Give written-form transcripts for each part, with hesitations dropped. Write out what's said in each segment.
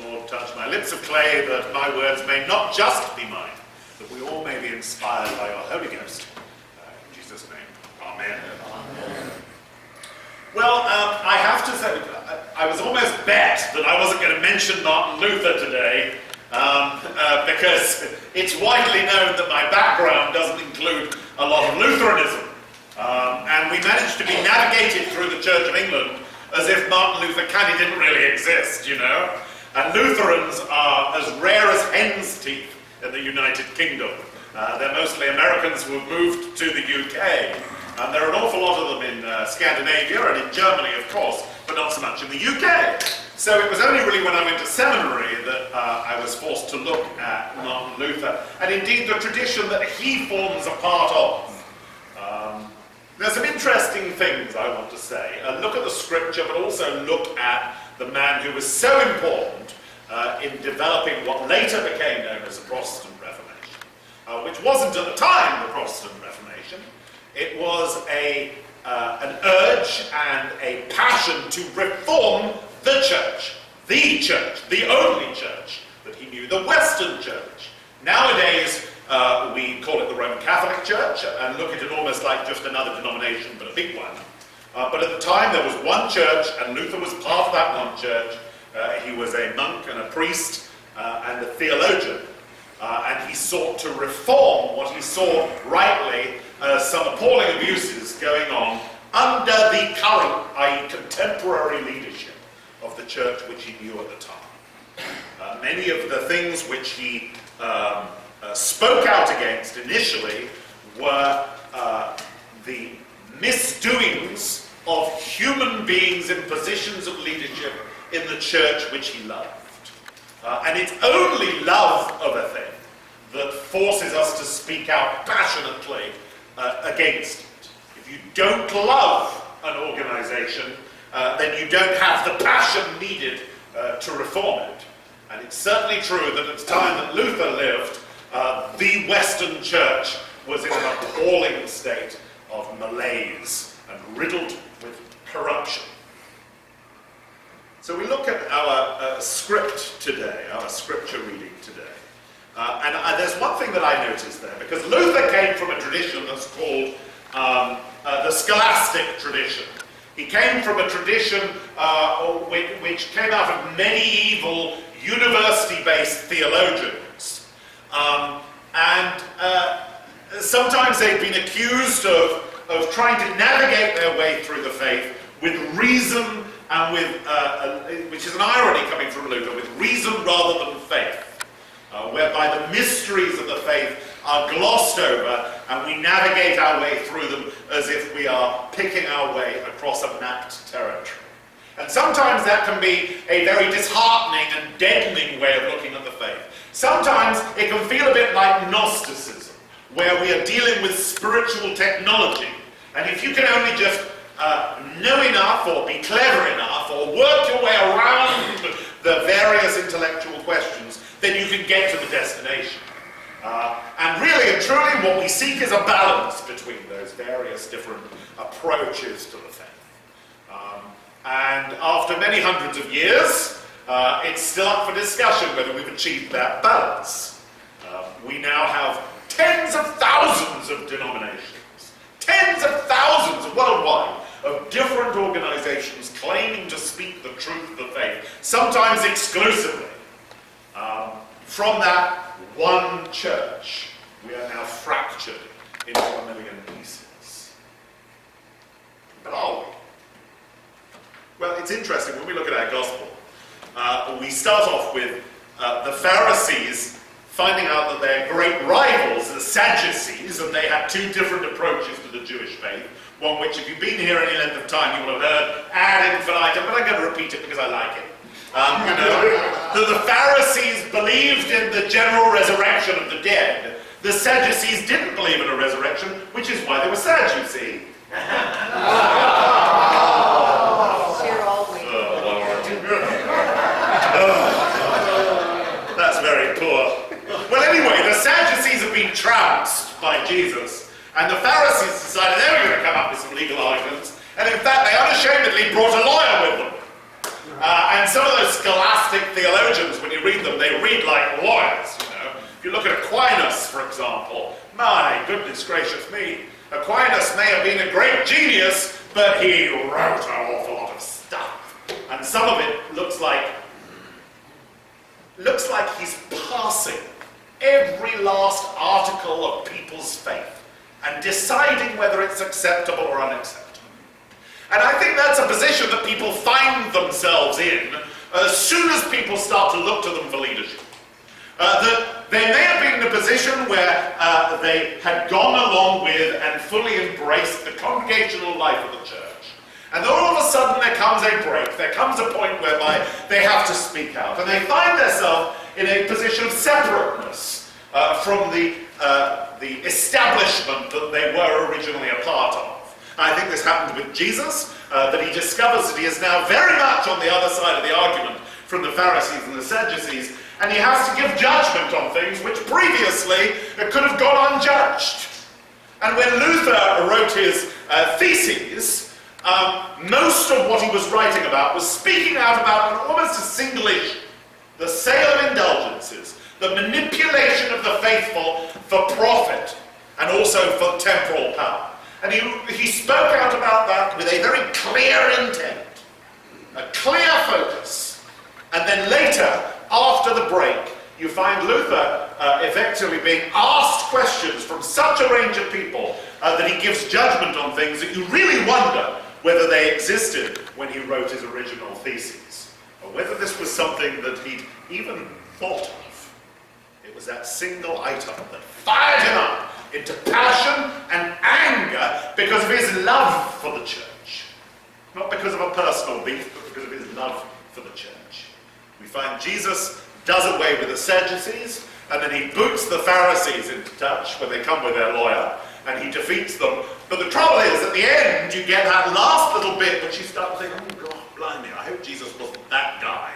Lord, touch my lips of clay, that my words may not just be mine, that we all may be inspired by your Holy Ghost. In Jesus' name, amen. Amen. Well, I have to say, I was almost bet that I wasn't going to mention Martin Luther today, because it's widely known that my background doesn't include a lot of Lutheranism. And we managed to be navigated through the Church of England as if Martin Luther kind of didn't really exist, you know. And Lutherans are as rare as hen's teeth in the United Kingdom. They're mostly Americans who have moved to the UK. And there are an awful lot of them in Scandinavia and in Germany, of course, but not so much in the UK. So it was only really when I went to seminary that I was forced to look at Martin Luther, and indeed the tradition that he forms a part of. There's some interesting things I want to say. Look at the scripture, but also look at the man who was so important in developing what later became known as the Protestant Reformation, which wasn't at the time the Protestant Reformation. It was an urge and a passion to reform the church, the only church that he knew, the Western church. Nowadays, we call it the Roman Catholic Church and look at it almost like just another denomination, but a big one. But at the time, there was one church, and Luther was part of that one church. He was a monk and a priest and a theologian, and he sought to reform what he saw rightly some appalling abuses going on under the current, i.e. contemporary leadership of the church which he knew at the time. Many of the things which he spoke out against initially were the misdoings of human beings in positions of leadership in the church which he loved. And it's only love of a thing that forces us to speak out passionately against it. If you don't love an organization, then you don't have the passion needed to reform it. And it's certainly true that at the time that Luther lived, the Western church was in an appalling state of malaise and riddled with corruption. So we look at our script today, our scripture reading today. And there's one thing that I noticed there, because Luther came from a tradition that's called the scholastic tradition. He came from a tradition which came out of medieval university-based theologians. And sometimes they've been accused of trying to navigate their way through the faith with reason and with, which is an irony coming from Luther, with reason rather than faith, whereby the mysteries of the faith are glossed over and we navigate our way through them as if we are picking our way across a mapped territory. And sometimes that can be a very disheartening and deadening way of looking at the faith. Sometimes it can feel a bit like Gnosticism, where we are dealing with spiritual technology. And if you can only just know enough or be clever enough or work your way around the various intellectual questions, then you can get to the destination. And really and truly what we seek is a balance between those various different approaches to the faith. And after many hundreds of years, it's still up for discussion whether we've achieved that balance. We now have tens of thousands of denominations, tens of thousands worldwide of different organizations claiming to speak the truth of the faith, sometimes exclusively. From that one church, we are now fractured into a million pieces. But are we? Well, it's interesting, when we look at our gospel, we start off with the Pharisees finding out that their great rivals, the Sadducees, and they had two different approaches to the Jewish faith. One which, if you've been here any length of time, you will have heard ad infinitum, but I'm going to repeat it because I like it. The Pharisees believed in the general resurrection of the dead. The Sadducees didn't believe in a resurrection, which is why they were sad, you see. That's very poor. Well, anyway, the Sadducees have been trounced by Jesus, and the Pharisees decided they were going to come up with some legal arguments, and in fact, they unashamedly brought a lawyer with them. And some of those scholastic theologians, when you read them, they read like lawyers, you know. If you look at Aquinas, for example, my goodness gracious me, Aquinas may have been a great genius, but he wrote an awful lot of stuff. And some of it looks like he's parsing every last article of people's faith and deciding whether it's acceptable or unacceptable. And I think that's a position that people find themselves in as soon as people start to look to them for leadership. They may have been in a position where they had gone along with and fully embraced the congregational life of the church. And then all of a sudden there comes a break, there comes a point whereby they have to speak out. And they find themselves in a position of separateness from the establishment that they were originally a part of. I think this happened with Jesus, that he discovers that he is now very much on the other side of the argument from the Pharisees and the Sadducees, and he has to give judgment on things which previously could have gone unjudged. And when Luther wrote his theses, most of what he was writing about was speaking out about almost a single issue: the sale of indulgences, the manipulation of the faithful for profit, and also for temporal power. And he spoke out about that with a very clear intent, a clear focus. And then later, after the break, you find Luther effectively being asked questions from such a range of people that he gives judgment on things that you really wonder whether they existed when he wrote his original theses, or whether this was something that he'd even thought of. It was that single item that fired him up into passion and anger because of his love for the church. Not because of a personal beef, but because of his love for the church. We find Jesus does away with the Sadducees, and then he boots the Pharisees into touch when they come with their lawyer, and he defeats them. But the trouble is, at the end, you get that last little bit which you start to think, oh God, blimey, I hope Jesus wasn't that guy,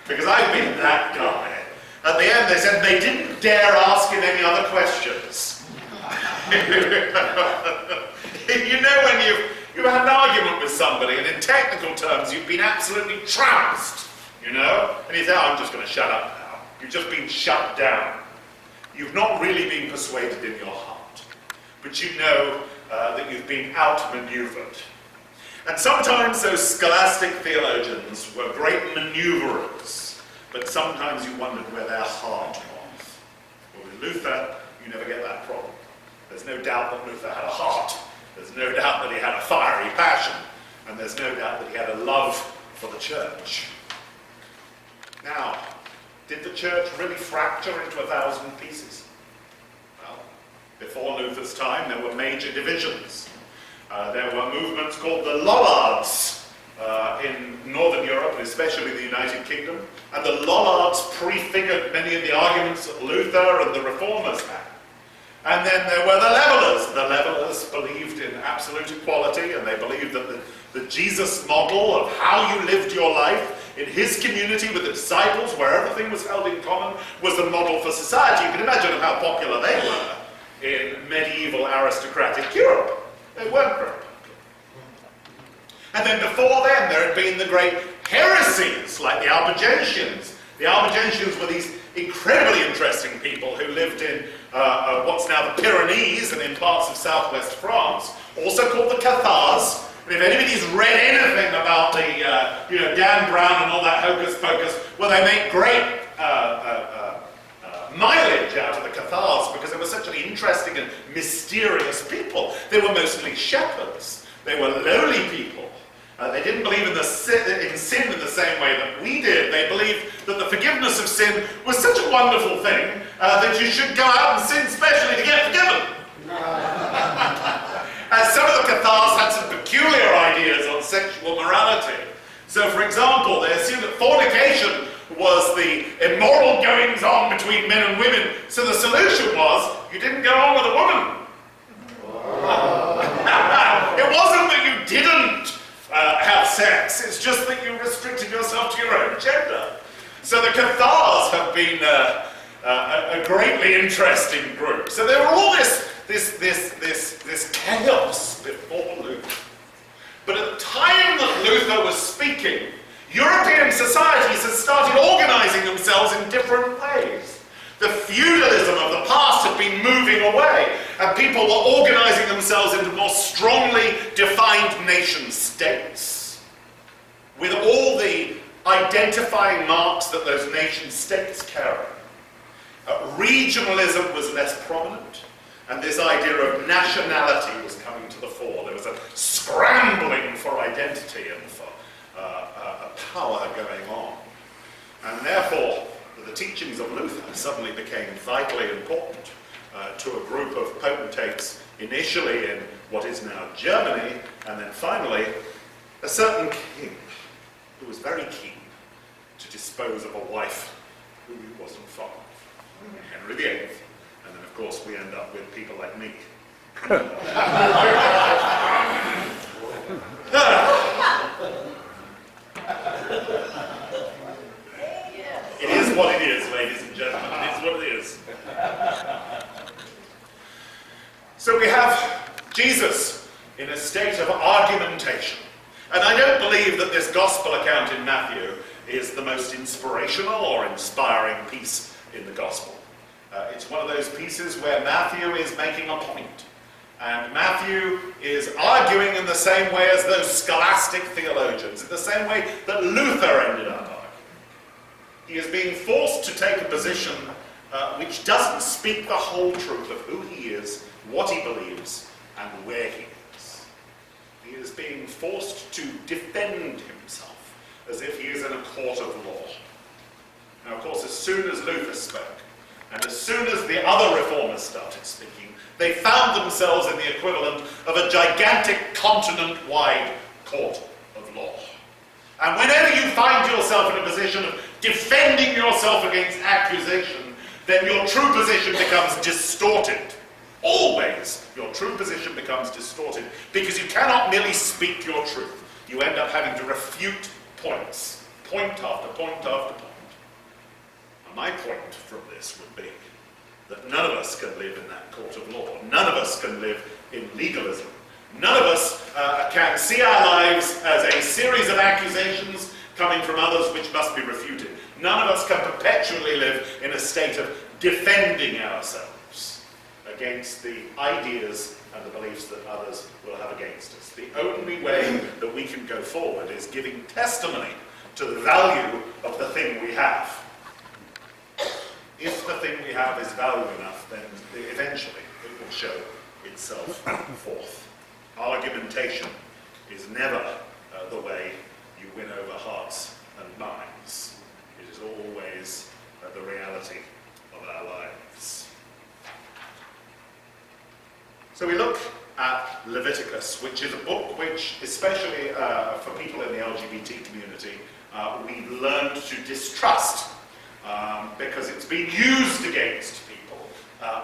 because I've been that guy. At the end, they said they didn't dare ask him any other questions. You know, when you've had an argument with somebody, and in technical terms, you've been absolutely trounced, you know, and you say, oh, I'm just going to shut up now. You've just been shut down. You've not really been persuaded in your heart, but you know that you've been outmaneuvered. And sometimes those scholastic theologians were great maneuverers, but sometimes you wondered where their heart was. Well, with Luther, you never get that problem. There's no doubt that Luther had a heart. There's no doubt that he had a fiery passion. And there's no doubt that he had a love for the church. Now, did the church really fracture into 1,000 pieces? Well, before Luther's time, there were major divisions. There were movements called the Lollards in Northern Europe, and especially the United Kingdom. And the Lollards prefigured many of the arguments that Luther and the Reformers had. And then there were the Levelers. The Levelers believed in absolute equality, and they believed that the Jesus model of how you lived your life in his community with the disciples, where everything was held in common, was the model for society. You can imagine how popular they were in medieval aristocratic Europe. They weren't very popular. And then before then, there had been the great heresies, like the Albigensians. The Albigensians were these incredibly interesting people who lived in what's now the Pyrenees and in parts of southwest France, also called the Cathars. And if anybody's read anything about the, Dan Brown and all that hocus pocus, well, they make great mileage out of the Cathars because they were such an interesting and mysterious people. They were mostly shepherds. They were lowly people. They didn't believe in sin in the same way that we did. They believed that the forgiveness of sin was such a wonderful thing that you should go out and sin specially to get forgiven. And some of the Cathars had some peculiar ideas on sexual morality. So, for example, they assumed that fornication was the immoral goings-on between men and women. So the solution was, you didn't go on with a woman. It wasn't that you didn't have sex, it's just that you restricted yourself to your own gender. So the Cathars have been a greatly interesting group. So there were all this chaos before Luther. But at the time that Luther was speaking, European societies had started organizing themselves in different ways. The feudalism of the past had been moving away, and people were organizing themselves into more strongly defined nation states, with all the identifying marks that those nation states carry. Regionalism was less prominent, and this idea of nationality was coming to the fore. There was a scrambling for identity and for a power going on. And therefore, the teachings of Luther suddenly became vitally important to a group of potentates, initially in what is now Germany, and then finally a certain king who was very keen to dispose of a wife who he wasn't fond of, Henry VIII. And then, of course, we end up with people like me. It is what it is, ladies and gentlemen. It is what it is. So we have Jesus in a state of argumentation. And I don't believe that this gospel account in Matthew is the most inspirational or inspiring piece in the gospel. It's one of those pieces where Matthew is making a point. And Matthew is arguing in the same way as those scholastic theologians, in the same way that Luther ended up arguing. He is being forced to take a position which doesn't speak the whole truth of who he is, what he believes, and where he is. He is being forced to defend himself as if he is in a court of law. Now, of course, as soon as Luther spoke, and as soon as the other reformers started speaking, they found themselves in the equivalent of a gigantic continent-wide court of law. And whenever you find yourself in a position of defending yourself against accusation, then your true position becomes distorted. Always your true position becomes distorted because you cannot merely speak your truth. You end up having to refute points, point after point after point. Now, my point from this would be that none of us can live in that court of law. None of us can live in legalism. None of us can see our lives as a series of accusations coming from others which must be refuted. None of us can perpetually live in a state of defending ourselves against the ideas and the beliefs that others will have against us. The only way that we can go forward is giving testimony to the value of the thing we have. If the thing we have is valuable enough, then eventually it will show itself forth. Argumentation is never the way you win over hearts and minds. It is always the reality of our lives. So we look at Leviticus, which is a book which, especially for people in the LGBT community, we've learned to distrust. Because it's been used against people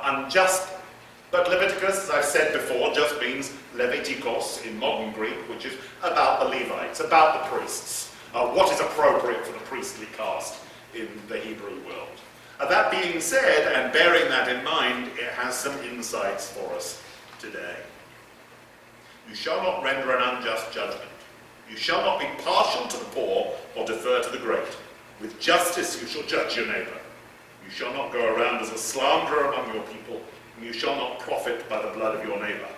unjustly. But Leviticus, as I've said before, just means Levitikos in modern Greek, which is about the Levites, about the priests, what is appropriate for the priestly caste in the Hebrew world. That being said, and bearing that in mind, it has some insights for us today. You shall not render an unjust judgment. You shall not be partial to the poor or defer to the great. With justice you shall judge your neighbour. You shall not go around as a slanderer among your people, and you shall not profit by the blood of your neighbour.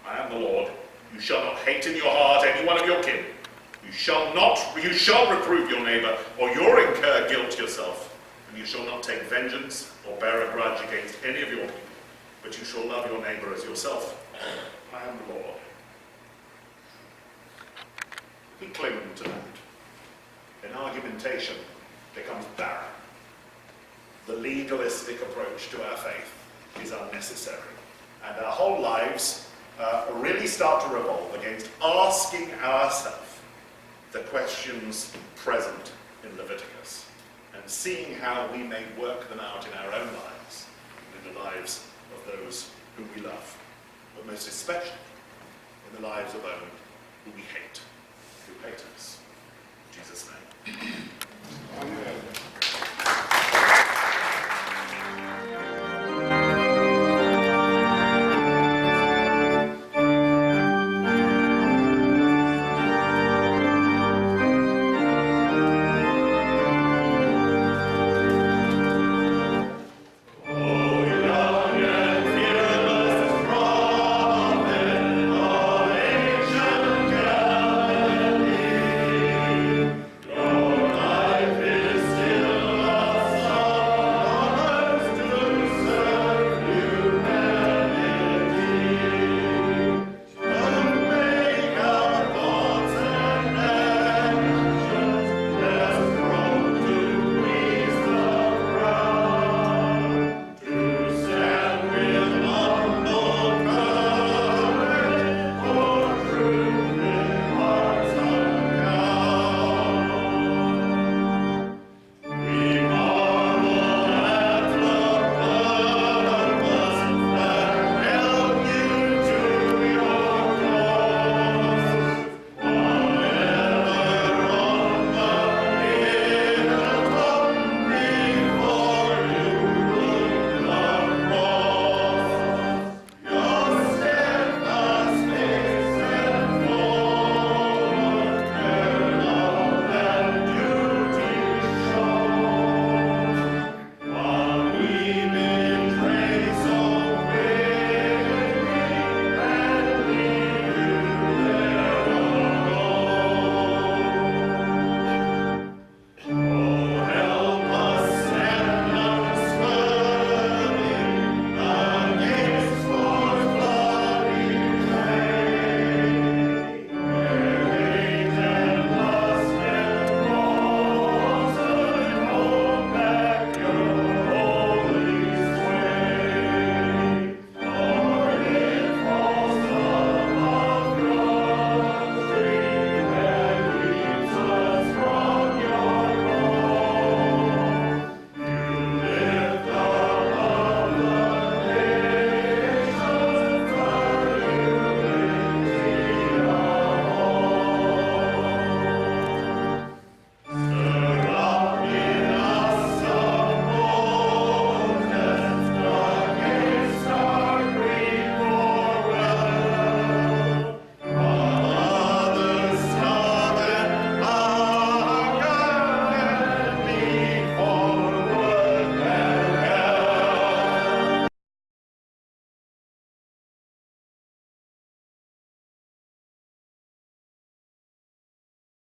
I am the Lord. You shall not hate in your heart any one of your kin. You shall reprove your neighbour, or you'll incur guilt yourself. And you shall not take vengeance or bear a grudge against any of your people, but you shall love your neighbour as yourself. I am the Lord. We cling to that. An argumentation becomes barren. The legalistic approach to our faith is unnecessary. And our whole lives really start to revolve against asking ourselves the questions present in Leviticus and seeing how we may work them out in our own lives and in the lives of those whom we love, but most especially in the lives of those who we hate, who hate us. In Jesus' name. Amen.